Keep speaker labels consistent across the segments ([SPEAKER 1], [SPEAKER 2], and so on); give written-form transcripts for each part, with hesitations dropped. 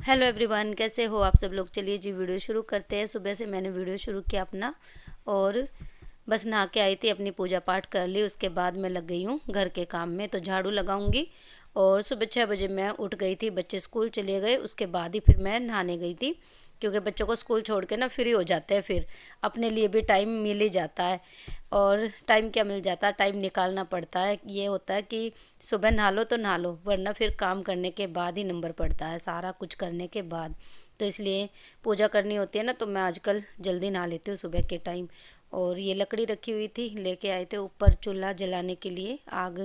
[SPEAKER 1] Hello everyone, कैसे हो आप सब लोग। चलिए जी वीडियो शुरू करते हैं। सुबह से मैंने वीडियो शुरू किया अपना, और बस नहा के आई थी, अपनी पूजा पाठ कर ली। उसके बाद मैं लग गई हूँ घर के काम में। तो झाड़ू लगाऊंगी। और सुबह 6 बजे मैं उठ गई थी, बच्चे स्कूल चले गए, उसके बाद ही फिर मैं नहाने गई थी। क्योंकि बच्चों को स्कूल छोड़ के ना फ्री हो जाते हैं, फिर अपने लिए भी टाइम मिल ही जाता है। और टाइम क्या मिल जाता है, टाइम निकालना पड़ता है। ये होता है कि सुबह नहा लो तो नहा लो, वरना फिर काम करने के बाद ही नंबर पड़ता है, सारा कुछ करने के बाद। तो इसलिए पूजा करनी होती है ना, तो मैं आजकल जल्दी नहा लेती हूँ सुबह के टाइम। और ये लकड़ी रखी हुई थी, लेके आए थे ऊपर चूल्हा जलाने के लिए, आग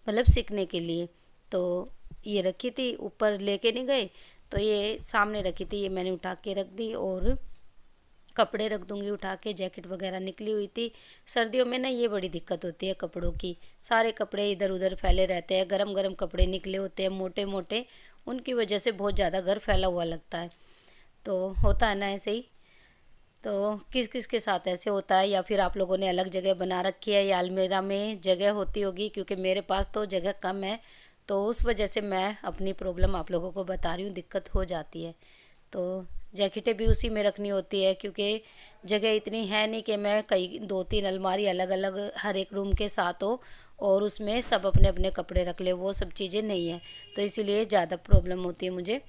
[SPEAKER 1] मतलब सेकने के लिए। तो ये रखी थी, ऊपर लेके नहीं गए, तो ये सामने रखी थी, ये मैंने उठा के रख दी। और कपड़े रख दूंगी उठा के, जैकेट वगैरह निकली हुई थी। सर्दियों में ना ये बड़ी दिक्कत होती है कपड़ों की, सारे कपड़े इधर उधर फैले रहते हैं, गरम गरम कपड़े निकले होते हैं मोटे मोटे, उनकी वजह से बहुत ज़्यादा घर फैला हुआ लगता है। तो होता है ना ऐसे ही। तो किस किस के साथ ऐसे होता है, या फिर आप लोगों ने अलग जगह बना रखी है, या अलमीरा में जगह होती होगी, क्योंकि मेरे पास तो जगह कम है। तो उस वजह से मैं अपनी प्रॉब्लम आप लोगों को बता रही हूँ, दिक्कत हो जाती है। तो जैकेटें भी उसी में रखनी होती है, क्योंकि जगह इतनी है नहीं कि मैं कई दो तीन अलमारी अलग अलग हर एक रूम के साथ हो और उसमें सब अपने अपने कपड़े रख ले, वो सब चीज़ें नहीं है। तो इसीलिए ज़्यादा प्रॉब्लम होती है मुझे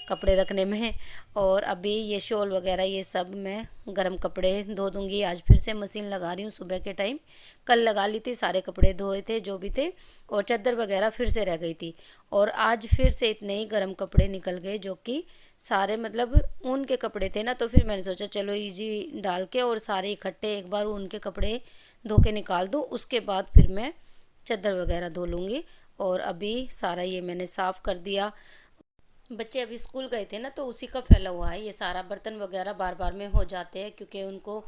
[SPEAKER 1] कपड़े रखने में। और अभी ये शॉल वगैरह ये सब मैं गर्म कपड़े धो दूँगी। आज फिर से मशीन लगा रही हूँ सुबह के टाइम। कल लगा ली थी, सारे कपड़े धोए थे जो भी थे, और चादर वगैरह फिर से रह गई थी। और आज फिर से इतने ही गर्म कपड़े निकल गए, जो कि सारे मतलब ऊन के कपड़े थे ना। तो फिर मैंने सोचा चलो इजी डाल के और सारे इकट्ठे एक बार ऊन के कपड़े धो के निकाल दूँ, उसके बाद फिर मैं चादर वगैरह धो लूँगी। और अभी सारा ये मैंने साफ़ कर दिया। बच्चे अभी स्कूल गए थे ना, तो उसी का फैला हुआ है ये सारा, बर्तन वगैरह बार बार में हो जाते हैं, क्योंकि उनको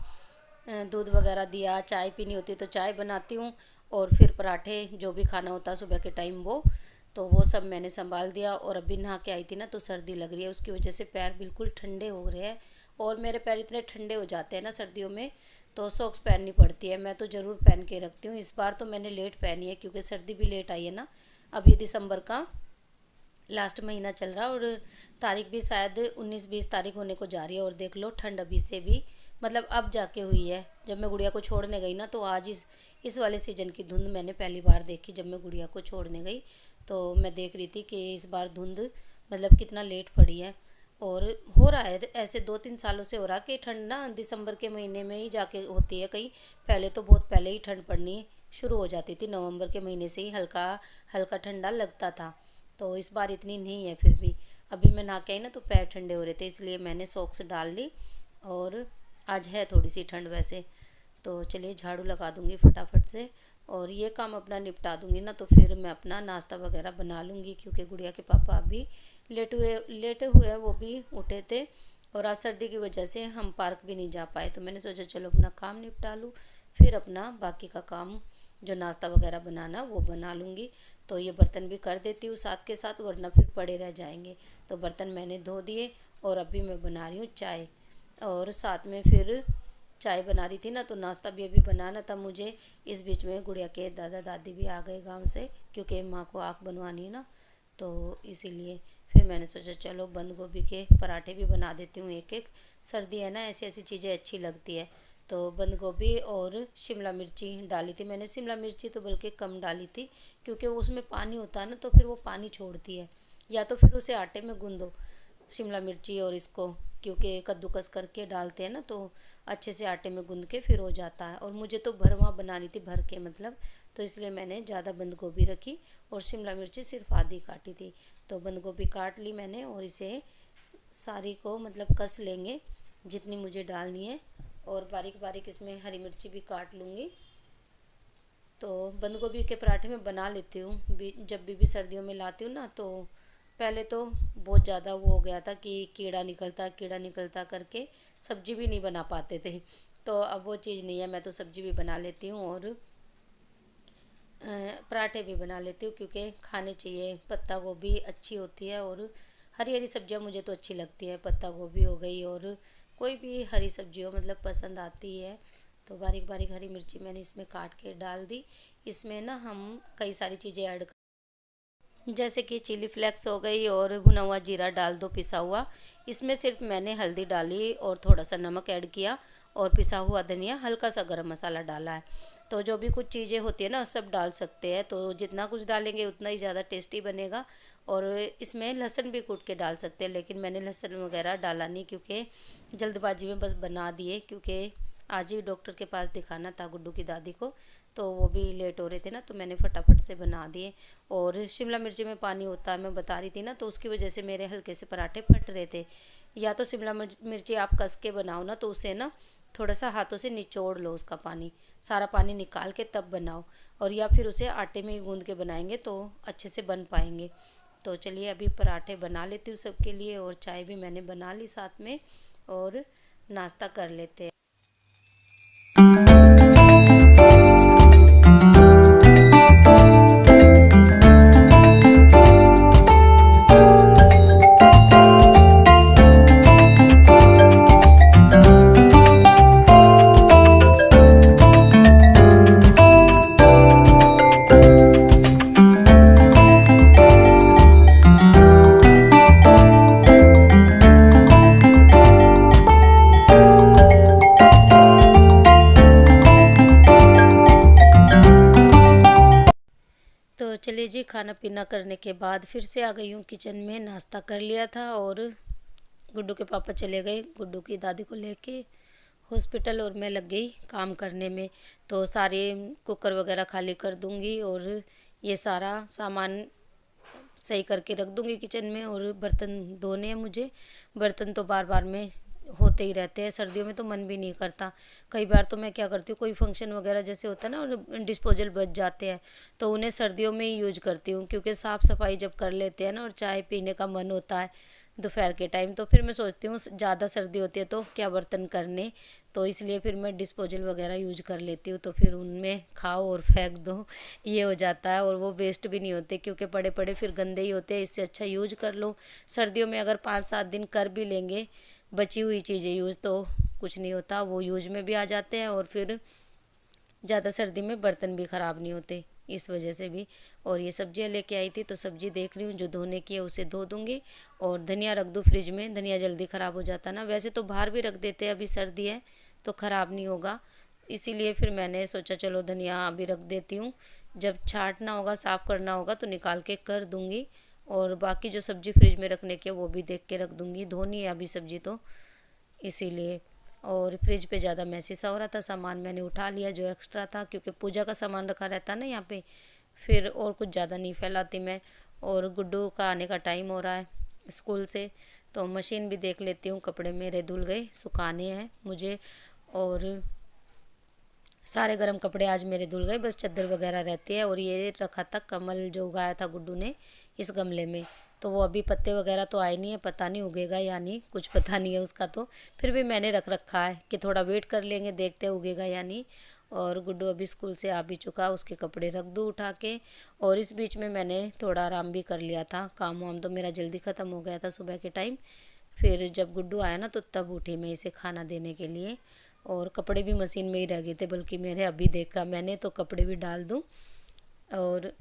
[SPEAKER 1] दूध वगैरह दिया, चाय पीनी होती है तो चाय बनाती हूँ। और फिर पराठे जो भी खाना होता है सुबह के टाइम वो, तो वो सब मैंने संभाल दिया। और अभी नहा के आई थी ना, तो सर्दी लग रही है, उसकी वजह से पैर बिल्कुल ठंडे हो रहे हैं। और मेरे पैर इतने ठंडे हो जाते हैं ना सर्दियों में, तो सॉक्स पहननी पड़ती है। मैं तो ज़रूर पहन के रखती हूँ। इस बार तो मैंने लेट पहनी है, क्योंकि सर्दी भी लेट आई है ना। अब ये दिसंबर का लास्ट महीना चल रहा है, और तारीख भी शायद 19-20 तारीख होने को जा रही है। और देख लो ठंड अभी से भी मतलब अब जाके हुई है। जब मैं गुड़िया को छोड़ने गई ना, तो आज इस वाले सीज़न की धुंध मैंने पहली बार देखी। जब मैं गुड़िया को छोड़ने गई, तो मैं देख रही थी कि इस बार धुंध मतलब कितना लेट पड़ी है। और हो रहा है ऐसे 2-3 सालों से हो रहा कि ठंड ना दिसंबर के महीने में ही जाके होती है कहीं। पहले तो बहुत पहले ही ठंड पड़नी शुरू हो जाती थी, नवंबर के महीने से ही हल्का हल्का ठंडा लगता था। तो इस बार इतनी नहीं है फिर भी। अभी मैं नहा के आई ना, तो पैर ठंडे हो रहे थे, इसलिए मैंने सॉक्स डाल ली। और आज है थोड़ी सी ठंड वैसे। तो चलिए झाड़ू लगा दूंगी फटाफट से, और ये काम अपना निपटा दूंगी ना, तो फिर मैं अपना नाश्ता वगैरह बना लूँगी। क्योंकि गुड़िया के पापा अभी लेटे हुए वो भी उठे थे। और आज सर्दी की वजह से हम पार्क भी नहीं जा पाए, तो मैंने सोचा चलो अपना काम निपटा लूँ, फिर अपना बाकी का काम जो नाश्ता वगैरह बनाना वो बना लूँगी। तो ये बर्तन भी कर देती हूँ साथ के साथ, वरना फिर पड़े रह जाएंगे। तो बर्तन मैंने धो दिए, और अभी मैं बना रही हूँ चाय। और साथ में फिर चाय बना रही थी ना, तो नाश्ता भी अभी बनाना था मुझे। इस बीच में गुड़िया के दादा दादी भी आ गए गांव से, क्योंकि माँ को आँख बनवानी है ना, तो इसीलिए फिर मैंने सोचा चलो बंद गोभी के पराठे भी बना देती हूँ एक एक। सर्दी है ना, ऐसी ऐसी चीज़ें अच्छी लगती है। तो बंद गोभी और शिमला मिर्ची डाली थी मैंने। शिमला मिर्ची तो बल्कि कम डाली थी, क्योंकि वो उसमें पानी होता है ना, तो फिर वो पानी छोड़ती है। या तो फिर उसे आटे में गूंदो शिमला मिर्ची और इसको, क्योंकि कद्दूकस करके डालते हैं ना, तो अच्छे से आटे में गूंद के फिर हो जाता है। और मुझे तो भरवा बनानी थी, भर के मतलब, तो इसलिए मैंने ज़्यादा बंद गोभी रखी, और शिमला मिर्ची सिर्फ आधी काटी थी। तो बंद गोभी काट ली मैंने, और इसे सारी को मतलब कस लेंगे जितनी मुझे डालनी है। और बारीक बारीक इसमें हरी मिर्ची भी काट लूँगी। तो बंद गोभी के पराठे मैं बना लेती हूँ जब भी सर्दियों में लाती हूँ ना। तो पहले तो बहुत ज़्यादा वो हो गया था कि कीड़ा निकलता करके सब्जी भी नहीं बना पाते थे। तो अब वो चीज़ नहीं है, मैं तो सब्जी भी बना लेती हूँ, और पराठे भी बना लेती हूँ, क्योंकि खाने चाहिए। पत्ता गोभी अच्छी होती है, और हरी हरी सब्जियाँ मुझे तो अच्छी लगती है। पत्ता गोभी हो गई, और कोई भी हरी सब्जी हो मतलब पसंद आती है। तो बारीक बारीक हरी मिर्ची मैंने इसमें काट के डाल दी। इसमें ना हम कई सारी चीज़ें ऐड जैसे कि चिली फ्लेक्स हो गई और भुना हुआ जीरा डाल दो पिसा हुआ। इसमें सिर्फ मैंने हल्दी डाली और थोड़ा सा नमक ऐड किया और पिसा हुआ धनिया, हल्का सा गरम मसाला डाला है। तो जो भी कुछ चीज़ें होती है ना सब डाल सकते हैं, तो जितना कुछ डालेंगे उतना ही ज़्यादा टेस्टी बनेगा। और इसमें लहसुन भी कूट के डाल सकते हैं, लेकिन मैंने लहसुन वगैरह डाला नहीं क्योंकि जल्दबाजी में बस बना दिए, क्योंकि आज ही डॉक्टर के पास दिखाना था गुड्डू की दादी को, तो वो भी लेट हो रहे थे ना, तो मैंने फटाफट से बना दिए। और शिमला मिर्ची में पानी होता है, मैं बता रही थी ना, तो उसकी वजह से मेरे हल्के से पराठे फट रहे थे। या तो शिमला मिर्ची आप कस के बनाओ ना, तो उसे ना थोड़ा सा हाथों से निचोड़ लो, उसका पानी सारा पानी निकाल के तब बनाओ। और या फिर उसे आटे में ही गूंद के बनाएंगे तो अच्छे से बन पाएंगे। तो चलिए अभी पराठे बना लेती हूँ सबके लिए, और चाय भी मैंने बना ली साथ में, और नाश्ता कर लेते हैं। तो चलिए जी, खाना पीना करने के बाद फिर से आ गई हूँ किचन में। नाश्ता कर लिया था और गुड्डू के पापा चले गए गुड्डू की दादी को लेके हॉस्पिटल, और मैं लग गई काम करने में। तो सारे कुकर वगैरह खाली कर दूँगी और ये सारा सामान सही करके रख दूँगी किचन में। और बर्तन धोने हैं मुझे। बर्तन तो बार बार में होते ही रहते हैं, सर्दियों में तो मन भी नहीं करता। कई बार तो मैं क्या करती हूँ, कोई फंक्शन वगैरह जैसे होता है ना और डिस्पोजल बच जाते हैं, तो उन्हें सर्दियों में ही यूज करती हूँ, क्योंकि साफ़ सफाई जब कर लेते हैं ना और चाय पीने का मन होता है दोपहर के टाइम, तो फिर मैं सोचती हूँ ज़्यादा सर्दी होती है तो क्या बर्तन करने, तो इसलिए फिर मैं डिस्पोजल वगैरह यूज कर लेती हूँ। तो फिर उनमें खाओ और फेंक दो, ये हो जाता है, और वो वेस्ट भी नहीं होते क्योंकि पड़े पड़े फिर गंदे ही होते हैं। इससे अच्छा यूज कर लो। सर्दियों में अगर 5-7 दिन कर भी लेंगे बची हुई चीज़ें यूज़, तो कुछ नहीं होता, वो यूज में भी आ जाते हैं, और फिर ज़्यादा सर्दी में बर्तन भी ख़राब नहीं होते, इस वजह से भी। और ये सब्जियां लेके आई थी, तो सब्जी देख रही हूँ, जो धोने की है उसे धो दूँगी। और धनिया रख दूँ फ्रिज में, धनिया जल्दी ख़राब हो जाता ना, वैसे तो बाहर भी रख देते हैं, अभी सर्दी है तो ख़राब नहीं होगा, इसीलिए फिर मैंने सोचा चलो धनिया अभी रख देती हूँ। जब छांटना होगा, साफ़ करना होगा तो निकाल के कर दूँगी। और बाकी जो सब्ज़ी फ्रिज में रखने की है वो भी देख के रख दूँगी, धोनी है अभी सब्ज़ी तो इसीलिए। और फ्रिज पे ज़्यादा मैसी सा हो रहा था, सामान मैंने उठा लिया जो एक्स्ट्रा था, क्योंकि पूजा का सामान रखा रहता है ना यहाँ पे, फिर और कुछ ज़्यादा नहीं फैलाती मैं। और गुड्डू का आने का टाइम हो रहा है स्कूल से, तो मशीन भी देख लेती हूँ, कपड़े मेरे धुल गए, सुखाने हैं मुझे। और सारे गर्म कपड़े आज मेरे धुल गए, बस चादर वगैरह रहती है। और ये रखा था कमल जो उगाया था गुड्डू ने इस गमले में, तो वो अभी पत्ते वगैरह तो आए नहीं है, पता नहीं उगेगा या नहीं, कुछ पता नहीं है उसका, तो फिर भी मैंने रख रखा है कि थोड़ा वेट कर लेंगे, देखते उगेगा या नहीं। और गुड्डू अभी स्कूल से आ भी चुका, उसके कपड़े रख दूँ उठा के। और इस बीच में मैंने थोड़ा आराम भी कर लिया था, काम वाम तो मेरा जल्दी ख़त्म हो गया था सुबह के टाइम। फिर जब गुड्डू आया ना तो तब उठी मैं इसे खाना देने के लिए। और कपड़े भी मशीन में ही रह गए थे, बल्कि मेरे अभी देखा मैंने तो कपड़े भी डाल दूँ। और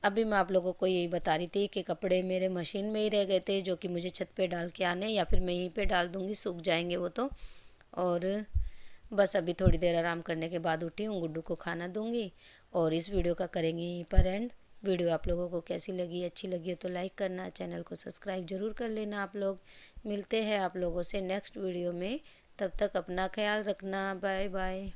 [SPEAKER 1] अभी मैं आप लोगों को यही बता रही थी कि कपड़े मेरे मशीन में ही रह गए थे, जो कि मुझे छत पे डाल के आने, या फिर मैं यहीं पे डाल दूँगी, सूख जाएंगे वो तो। और बस अभी थोड़ी देर आराम करने के बाद उठी हूँ, गुड्डू को खाना दूँगी। और इस वीडियो का करेंगे यहीं पर एंड। वीडियो आप लोगों को कैसी लगी, अच्छी लगी हो तो लाइक करना, चैनल को सब्सक्राइब ज़रूर कर लेना आप लोग। मिलते हैं आप लोगों से नेक्स्ट वीडियो में, तब तक अपना ख्याल रखना, बाय बाय।